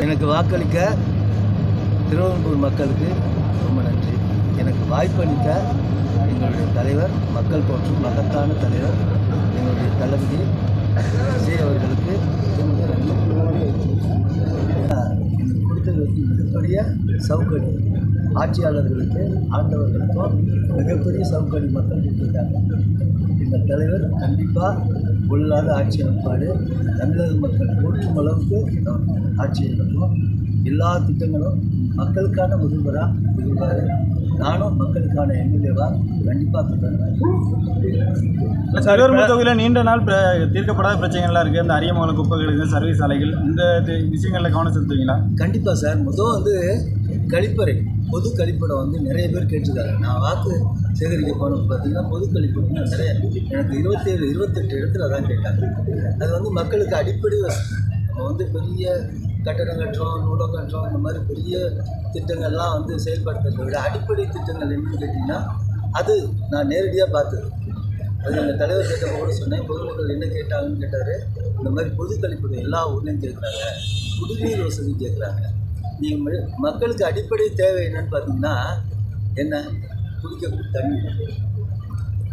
எனக்கு வாக்களிக்க திருவெரும்பூர் மக்களுக்கு ரொம்ப நன்றி. எனக்கு வாய்ப்பளித்த எங்களுடைய தலைவர், மக்கள் போற்றும் மகத்தான தலைவர் எங்களுடைய தளபதி விஜய் அவர்களுக்கு எனக்கு கொடுத்தது மிகப்பெரிய சவுக்கடி. ஆட்சியாளர்களுக்கு, ஆண்டவர்களுக்கும் மிகப்பெரிய சவுக்கடி மக்கள் கொடுத்துருக்காங்க. எங்கள் தலைவர் கண்டிப்பாக உள்ளாத ஆட்சி அமைப்பாடு. தமிழக மக்கள் போற்றும் அளவுக்கு ஆட்சி அமைக்கும். எல்லா திட்டங்களும் மக்களுக்கான முதல்வராக இருப்பார். நானும் மக்களுக்கான எம்எல்ஏவாக கண்டிப்பாக சொல்கிறேன். திருவெரும்பூர் தொகுதியில் நீண்ட நாள் தீர்க்கப்படாத பிரச்சனைகள்லாம் இருக்குது. இந்த அரியமங்கலம் குப்பைகள், சர்வீஸ் சாலைகள், இந்த விஷயங்களில் கவனம் செலுத்துவீங்களா? கண்டிப்பாக சார். கழிப்பறை, பொது கழிப்படம் நிறைய பேர் கேட்டிருக்காங்க. நான் வாக்கு சேகரிக்க போனது பார்த்திங்கன்னா பொது கழிப்படம் நிறைய எனக்கு 27, 28 இடத்துல தான் கேட்டாங்க. அது மக்களுக்கு அடிப்படை வசதி. நம்ம பெரிய கட்டடம் கட்டுறோம், நூலம் கட்டுறோம், இந்த மாதிரி பெரிய திட்டங்கள்லாம் செயல்படுத்துறதை விட அடிப்படை திட்டங்கள் என்னன்னு கேட்டிங்கன்னா அது நான் நேரடியாக பார்த்தது. அது எங்கள் தலைவர் கேட்டப்போ கூட சொன்னேன். பொதுமக்கள் என்ன கேட்டாங்கன்னு கேட்டார். இந்த மாதிரி பொது கழிப்படம் எல்லா ஊர்லேயும் கேட்குறாங்க, குடிநீர் வசதி கேட்குறாங்க. நீங்கள் மக்களுக்கு அடிப்படை தேவை என்னன்னு பார்த்தீங்கன்னா என்ன, குடிக்க தண்ணி.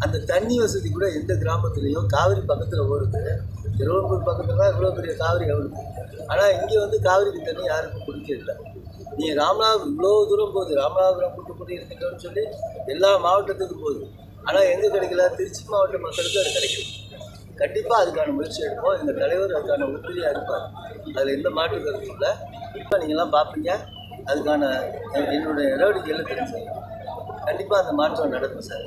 அந்த தண்ணி வசதி கூட எந்த கிராமத்துலேயும், காவிரி பக்கத்தில் ஓடுது, திருவெரும்பூர் பக்கத்தில் தான் இவ்வளோ பெரிய காவிரி ஓடுது. ஆனால் இங்கே காவிரிக்கு தண்ணி யாருக்கும் குடிக்கிறதில்ல. நீங்கள் ராமநாதபுரம் இவ்வளோ தூரம் போகுது, ராமநாதபுரம் கூட்டுக்குடி இருக்கிட்டோன்னு சொல்லி எல்லா மாவட்டத்துக்கும் போகுது. ஆனால் எங்கே கிடைக்கல, திருச்சி மாவட்ட மக்களுக்கு அது கிடைக்கும். கண்டிப்பாக அதுக்கான முயற்சி எடுப்போம். எங்கள் தலைவர் அதுக்கான உறுதியாக இருப்பார். அதில் எந்த மாற்று கருத்தும் இல்லை. இப்போ நீங்கள்லாம் பார்ப்பீங்க, அதுக்கான என்னுடைய நடவடிக்கைகளை தெரிஞ்சுக்கணும். கண்டிப்பாக அந்த மாற்றம் நடக்கும் சார்.